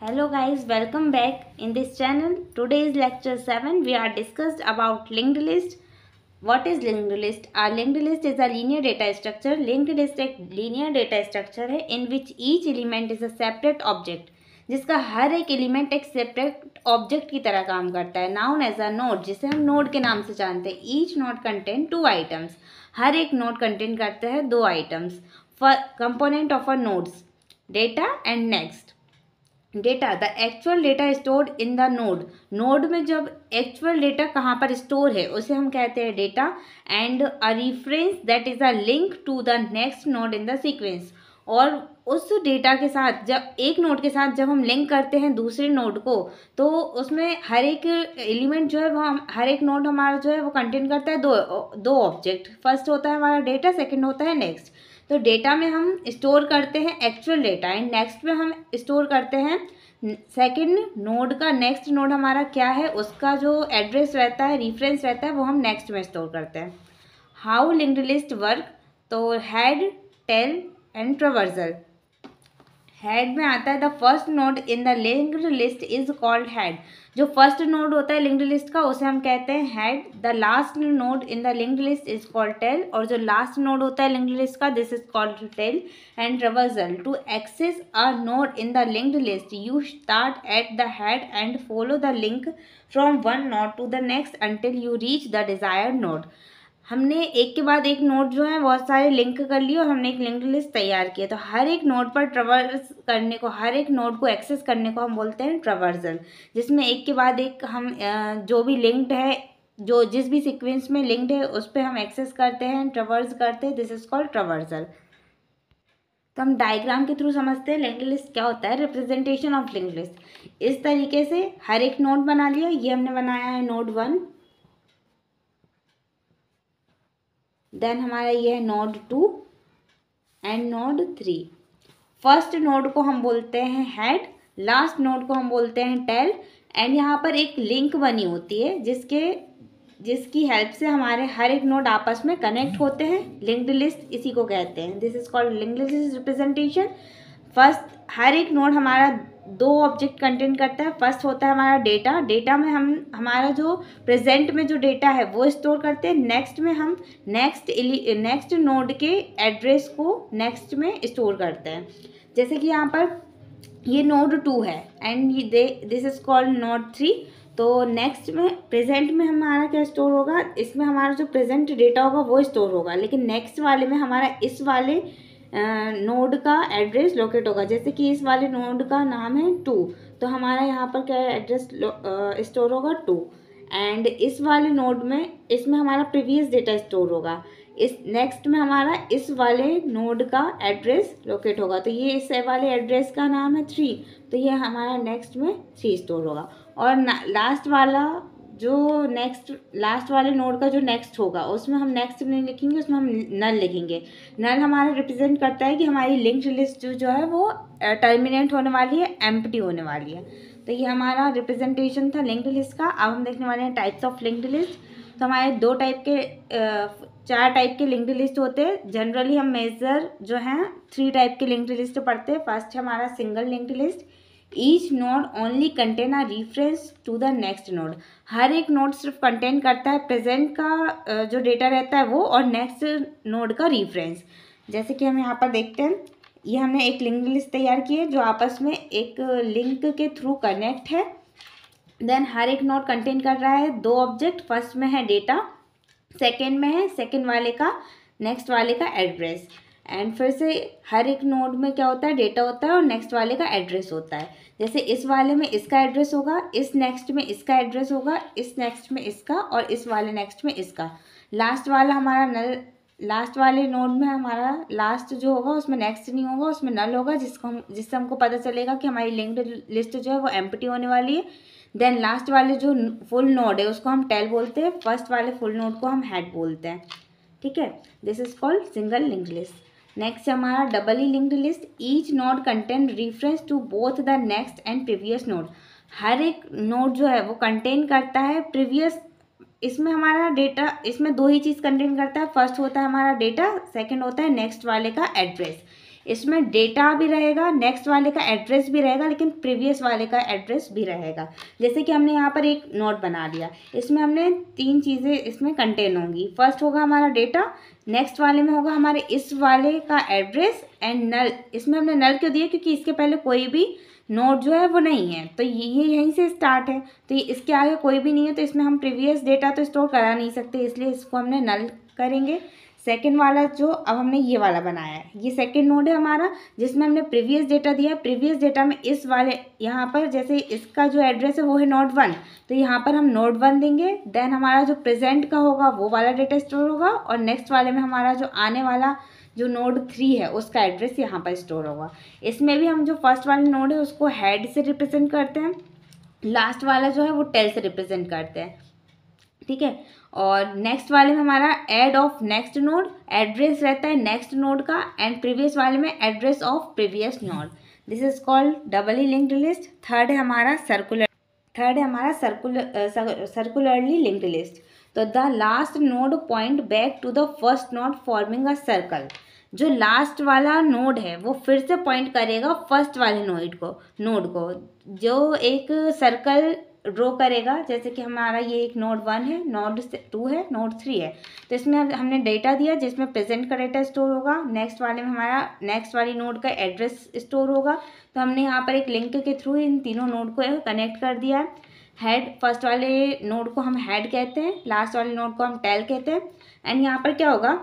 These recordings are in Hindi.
Hello guys, welcome back in this channel. Today is lecture 7. We are discussed about linked list. What is linked list? A linked list is a linear data structure. Linked list एक linear data structure है in which each element is a separate object, जिसका हर एक एलिमेंट एक सेपरेट ऑब्जेक्ट की तरह काम करता है. नाउन एज अ नोड, जिसे हम नोड के नाम से जानते हैं. Each node contain 2 items. हर एक नोड कंटेन करता है 2 items. Component of a nodes, data and next. Data, the actual data stored in the node. Node में जब एक्चुअल डेटा कहाँ पर स्टोर है उसे हम कहते हैं data. And a reference that is a link to the next node in the sequence. और उस डेटा के साथ जब एक नोड के साथ जब हम लिंक करते हैं दूसरे नोड को, तो उसमें हर एक एलिमेंट जो है वो हर एक नोड हमारा जो है वो कंटेन करता है दो ऑब्जेक्ट. फर्स्ट होता है हमारा डेटा, सेकंड होता है नेक्स्ट. तो डेटा में हम स्टोर करते हैं एक्चुअल डेटा एंड नेक्स्ट में हम स्टोर करते हैं सेकंड नोड का. नेक्स्ट नोड हमारा क्या है उसका जो एड्रेस रहता है, रेफरेंस रहता है, वो हम नेक्स्ट में स्टोर करते हैं. How linked list work? तो head, tail and traversal. Head में आता है the first node in the linked list is called head. जो फर्स्ट नोड होता है लिंक्ड लिस्ट का उसे हम कहते हैं head. The last node in the linked list is called tail. और जो लास्ट नोड होता है लिंक्ड लिस्ट का, this is called tail. And traversal. To access a node in the linked list you start at the head and follow the link from one node to the next until you reach the desired node. हमने एक के बाद एक नोड जो है बहुत सारे लिंक कर लिए और हमने एक लिंक्ड लिस्ट तैयार की है. तो हर एक नोड पर ट्रावर्स करने को, हर एक नोड को एक्सेस करने को हम बोलते हैं ट्रावर्सल, जिसमें एक के बाद एक हम जो भी लिंक्ड है, जो जिस भी सीक्वेंस में लिंक्ड है उस पर हम एक्सेस करते हैं, ट्रावर्स करते हैं. This is called traversal. तो हम डायग्राम के थ्रू समझते हैं लिंक्ड लिस्ट क्या होता है. Representation of linked list. इस तरीके से हर एक नोड बना लिया. ये हमने बनाया है नोड 1. देन हमारा ये है node 2 and node 3. First node को हम बोलते हैं हेड, लास्ट नोड को हम बोलते हैं टेल. एंड यहाँ पर एक लिंक बनी होती है जिसकी हेल्प से हमारे हर एक नोड आपस में कनेक्ट होते हैं. लिंक्ड लिस्ट इसी को कहते हैं. This is called linked list representation. First हर एक नोड हमारा 2 ऑब्जेक्ट कंटेन करता है. फर्स्ट होता है हमारा डेटा. डेटा में हम हमारा जो प्रेजेंट में जो डेटा है वो स्टोर करते हैं. नेक्स्ट में हम नेक्स्ट नोड के एड्रेस को नेक्स्ट में स्टोर करते हैं. जैसे कि यहाँ पर ये नोड 2 है and this is called node 3. तो नेक्स्ट में प्रेजेंट में हमारा क्या स्टोर होगा, इसमें हमारा जो प्रेजेंट डेटा होगा वो स्टोर होगा, लेकिन नेक्स्ट वाले में हमारा इस वाले नोड का एड्रेस लोकेट होगा. जैसे कि इस वाले नोड का नाम है 2, तो हमारा यहाँ पर क्या एड्रेस स्टोर होगा 2. एंड इस वाले नोड में इसमें हमारा प्रीवियस डेटा स्टोर होगा. इस नेक्स्ट में हमारा इस वाले नोड का एड्रेस लोकेट होगा. तो ये इस वाले एड्रेस का नाम है 3, तो ये हमारा नेक्स्ट में 3 स्टोर होगा. और लास्ट वाले नोड का जो नेक्स्ट होगा उसमें हम नेक्स्ट नहीं लिखेंगे, उसमें हम नल लिखेंगे. नल हमारा रिप्रेजेंट करता है कि हमारी लिंक्ड लिस्ट जो है वो टर्मिनेट होने वाली है, एम्प्टी होने वाली है. तो ये हमारा रिप्रेजेंटेशन था लिंक्ड लिस्ट का. अब हम देखने वाले हैं टाइप्स ऑफ लिंक्ड लिस्ट. तो हमारे 4 टाइप के लिंक्ड लिस्ट होते हैं. जनरली हम मेजर जो हैं 3 टाइप के लिंक्ड लिस्ट पढ़ते हैं. फर्स्ट है हमारा single linked list. Each node only contain a reference to the next node. हर एक नोड सिर्फ कंटेन करता है प्रेजेंट का जो डेटा रहता है वो, और नेक्स्ट नोड का रेफरेंस. जैसे कि हम यहाँ पर देखते हैं, ये हमने एक लिंक्ड लिस्ट तैयार की है जो आपस में एक लिंक के थ्रू कनेक्ट है. देन हर एक नोड कंटेन कर रहा है 2 ऑब्जेक्ट. फर्स्ट में है डेटा, सेकेंड में है सेकेंड वाले का नेक्स्ट वाले का एड्रेस. एंड फिर से हर एक नोड में क्या होता है, डेटा होता है और नेक्स्ट वाले का एड्रेस होता है. जैसे इस वाले में इसका एड्रेस होगा, इस नेक्स्ट में इसका एड्रेस होगा, इस नेक्स्ट में इसका, और इस वाले नेक्स्ट में इसका. लास्ट वाला हमारा लास्ट वाले नोड में हमारा लास्ट जो होगा उसमें नेक्स्ट नहीं होगा, उसमें नल होगा, जिससे हमको पता चलेगा कि हमारी लिंक्ड लिस्ट जो है वो एम्प्टी होने वाली है. देन लास्ट वाले जो फुल नोड है उसको हम टेल बोलते हैं. फर्स्ट वाले फुल नोड को हम हेड बोलते हैं. ठीक है, this is called single linked list. Next हमारा doubly linked list. Each node contain reference to both the next and previous node. हर एक नोड जो है वो कंटेन करता है प्रीवियस. इसमें हमारा डेटा, इसमें 2 ही चीज़ कंटेन करता है. फर्स्ट होता है हमारा डेटा, सेकंड होता है नेक्स्ट वाले का एड्रेस. इसमें डेटा भी रहेगा, नेक्स्ट वाले का एड्रेस भी रहेगा, लेकिन प्रीवियस वाले का एड्रेस भी रहेगा। जैसे कि हमने यहाँ पर एक नोड बना लिया, इसमें हमने 3 चीज़ें इसमें कंटेन होंगी। फर्स्ट होगा हमारा डेटा, नेक्स्ट वाले में होगा हमारे इस वाले का एड्रेस एंड नल। इसमें हमने नल क्यों दिया, क्योंकि इसके पहले कोई भी नोड जो है वो नहीं है, तो ये यहीं से स्टार्ट है, तो इसके आगे कोई भी नहीं है, तो इसमें हम प्रीवियस डेटा तो स्टोर करा नहीं सकते, इसलिए इसको हमने नल करेंगे। सेकेंड वाला जो अब हमने ये वाला बनाया है, ये सेकेंड नोड है हमारा, जिसमें हमने प्रीवियस डेटा दिया। प्रीवियस डेटा में इस वाले यहाँ पर जैसे इसका जो एड्रेस है वो है नोड 1, तो यहाँ पर हम नोड 1 देंगे। देन हमारा जो प्रेजेंट का होगा वो वाला डेटा स्टोर होगा, और नेक्स्ट वाले में हमारा जो आने वाला जो नोड 3 है उसका एड्रेस यहाँ पर स्टोर होगा। इसमें भी हम जो फर्स्ट वाले नोड है उसको हेड से रिप्रेजेंट करते हैं, लास्ट वाला जो है वो टेल से रिप्रेजेंट करते हैं, ठीक है। और नेक्स्ट वाले में हमारा add of next node, address रहता है नेक्स्ट नोड का, एंड प्रीवियस वाले में address of previous node. This is called doubly linked list. Third है हमारा सर्कुलरली लिंक्ड लिस्ट। तो the last node point back to the first node forming a circle. जो लास्ट वाला नोड है वो फिर से पॉइंट करेगा फर्स्ट वाले नोड को जो एक सर्कल ड्रॉ करेगा। जैसे कि हमारा ये एक नोड 1 है, नोड 2 है, नोड 3 है, तो इसमें हमने डेटा दिया जिसमें प्रेजेंट का डेटा स्टोर होगा, नेक्स्ट वाले में हमारा नेक्स्ट वाली नोड का एड्रेस स्टोर होगा। तो हमने यहाँ पर एक लिंक के थ्रू इन तीनों नोड को कनेक्ट कर दिया है। हेड, फर्स्ट वाले नोड को हम हेड कहते हैं, लास्ट वाले नोड को हम टेल कहते हैं। एंड यहाँ पर क्या होगा,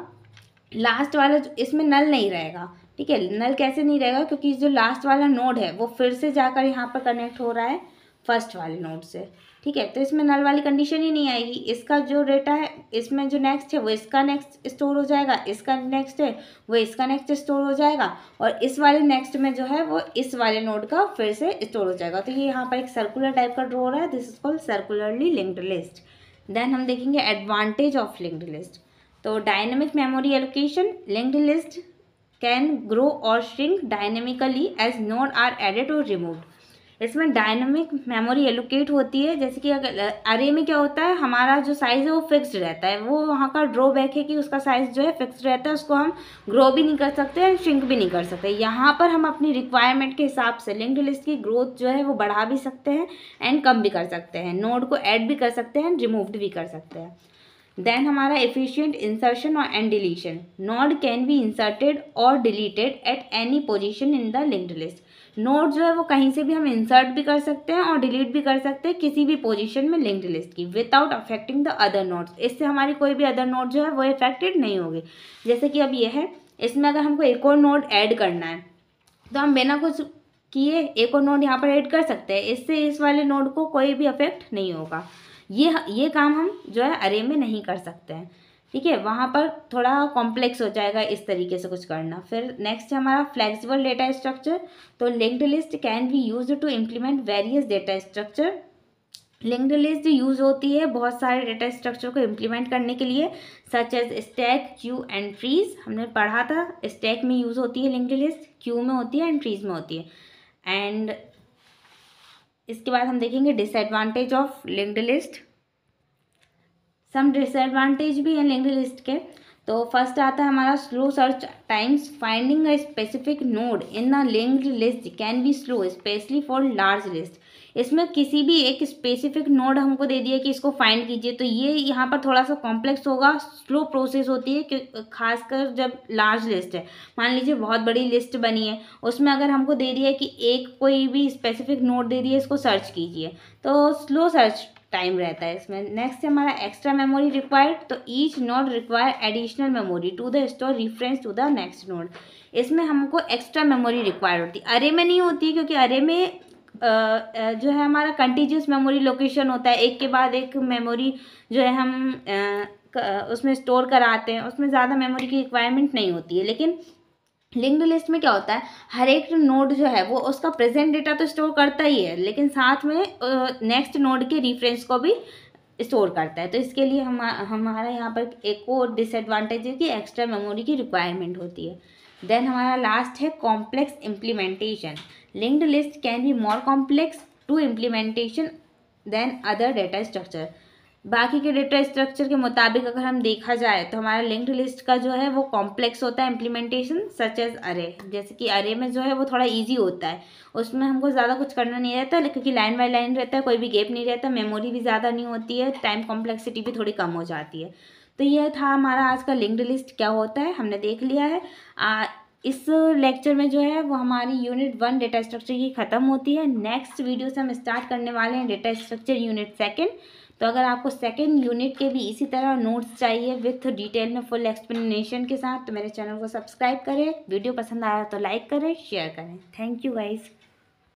लास्ट वाला इसमें नल नहीं रहेगा, ठीक है। नल कैसे नहीं रहेगा, क्योंकि जो लास्ट वाला नोड है वो फिर से जाकर यहाँ पर कनेक्ट हो रहा है फर्स्ट वाले नोड से, ठीक है। तो इसमें नल वाली कंडीशन ही नहीं आएगी। इसका जो डेटा है इसमें जो नेक्स्ट है वो इसका नेक्स्ट स्टोर हो जाएगा, इसका नेक्स्ट है वो इसका नेक्स्ट स्टोर हो जाएगा, और इस वाले नेक्स्ट में जो है वो इस वाले नोड का फिर से स्टोर हो जाएगा। तो ये यहाँ पर एक सर्कुलर टाइप का ड्रॉ हो रहा है। This is called circularly linked list. Then हम देखेंगे एडवांटेज ऑफ लिंक्ड लिस्ट। तो dynamic memory allocation, linked list can grow और shrink dynamically as node are added और रिमूव्ड। इसमें डायनेमिक मेमोरी एलोकेट होती है। जैसे कि अगर अरे में क्या होता है, हमारा जो साइज़ है वो फिक्स्ड रहता है, वो वहाँ का ड्रॉबैक है कि उसका साइज़ जो है फिक्स्ड रहता है, उसको हम ग्रो भी नहीं कर सकते एंड श्रिंक भी नहीं कर सकते। यहाँ पर हम अपनी रिक्वायरमेंट के हिसाब से लिंक्ड लिस्ट की ग्रोथ जो है वो बढ़ा भी सकते हैं एंड कम भी कर सकते हैं, नोड को ऐड भी कर सकते हैं एंड रिमूव्ड भी कर सकते हैं। देन हमारा एफिशिएंट इंसर्शन और and deletion, node can be inserted और deleted at any position in the linked list. Node जो है वो कहीं से भी हम इंसर्ट भी कर सकते हैं और डिलीट भी कर सकते हैं किसी भी पोजीशन में लिंक्ड लिस्ट की, without affecting the other nodes. इससे हमारी कोई भी अदर नोड जो है वो इफेक्टेड नहीं होगी। जैसे कि अब ये है, इसमें अगर हमको एक और नोड ऐड करना है तो हम बिना कुछ किए एक और नोड यहाँ पर ऐड कर सकते हैं, इससे इस वाले नोड को कोई भी अफेक्ट नहीं होगा। ये काम हम जो है अरे में नहीं कर सकते हैं, ठीक है। वहाँ पर थोड़ा कॉम्प्लेक्स हो जाएगा इस तरीके से कुछ करना। फिर नेक्स्ट है हमारा फ्लेक्सिबल डेटा स्ट्रक्चर। तो linked list can be used to implement various data structure. Linked list use होती है बहुत सारे डेटा स्ट्रक्चर को इम्प्लीमेंट करने के लिए, such as stack, queue and trees. हमने पढ़ा था स्टैक में यूज होती है लिंक्ड लिस्ट, क्यू में होती है एंड ट्रीज में होती है। एंड इसके बाद हम देखेंगे disadvantage of linked list. Some disadvantage भी हैं लिंक्ड लिस्ट के। तो फर्स्ट आता है हमारा slow search times, finding a specific node in a linked list can be slow specially for large list. इसमें किसी भी एक स्पेसिफिक नोड हमको दे दिया कि इसको फाइंड कीजिए, तो ये यहाँ पर थोड़ा सा कॉम्प्लेक्स होगा, स्लो प्रोसेस होती है कि खासकर जब लार्ज लिस्ट है। मान लीजिए बहुत बड़ी लिस्ट बनी है, उसमें अगर हमको दे दिया कि एक कोई भी स्पेसिफिक नोड दे दिया इसको सर्च कीजिए, तो स्लो सर्च टाइम रहता है इसमें। नेक्स्ट है हमारा एक्स्ट्रा मेमोरी रिक्वायर्ड। तो each node require additional memory to the store reference to the next node. इसमें हमको एक्स्ट्रा मेमोरी रिक्वायर्ड होती है, अरे में नहीं होती, क्योंकि अरे में जो है हमारा कंटीन्यूअस मेमोरी लोकेशन होता है, एक के बाद एक मेमोरी जो है हम उसमें स्टोर कराते हैं, उसमें ज़्यादा मेमोरी की रिक्वायरमेंट नहीं होती है। लेकिन लिंक्ड लिस्ट में क्या होता है, हर एक नोड जो है वो उसका प्रेजेंट डेटा तो स्टोर करता ही है, लेकिन साथ में नेक्स्ट नोड के रेफरेंस को भी स्टोर करता है। तो इसके लिए हमारा यहाँ पर एक और डिसएडवांटेज है कि एक्स्ट्रा मेमोरी की रिक्वायरमेंट होती है। देन हमारा लास्ट है complex implementation. Linked list can be more complex to implementation than other data structure. बाकी के डेटा स्ट्रक्चर के मुताबिक अगर हम देखा जाए तो हमारा लिंक्ड लिस्ट का जो है वो कॉम्प्लेक्स होता है इम्प्लीमेंटेशन, सच एज अरे। जैसे कि अरे में जो है वो थोड़ा इजी होता है, उसमें हमको ज़्यादा कुछ करना नहीं रहता, लेकिन क्योंकि लाइन बाय लाइन रहता है, कोई भी गैप नहीं रहता, मेमोरी भी ज़्यादा नहीं होती है, टाइम कॉम्प्लेक्सिटी भी थोड़ी कम हो जाती है। तो यह था हमारा आज का लिंक्ड लिस्ट क्या होता है, हमने देख लिया है। इस लेक्चर में जो है वो हमारी यूनिट 1 डेटा स्ट्रक्चर की ख़त्म होती है। नेक्स्ट वीडियो से हम स्टार्ट करने वाले हैं डेटा स्ट्रक्चर यूनिट 2। तो अगर आपको सेकेंड यूनिट के भी इसी तरह नोट्स चाहिए विथ डिटेल में फुल एक्सप्लेनेशन के साथ, तो मेरे चैनल को सब्सक्राइब करें। वीडियो पसंद आया तो लाइक करें, शेयर करें। Thank you guys.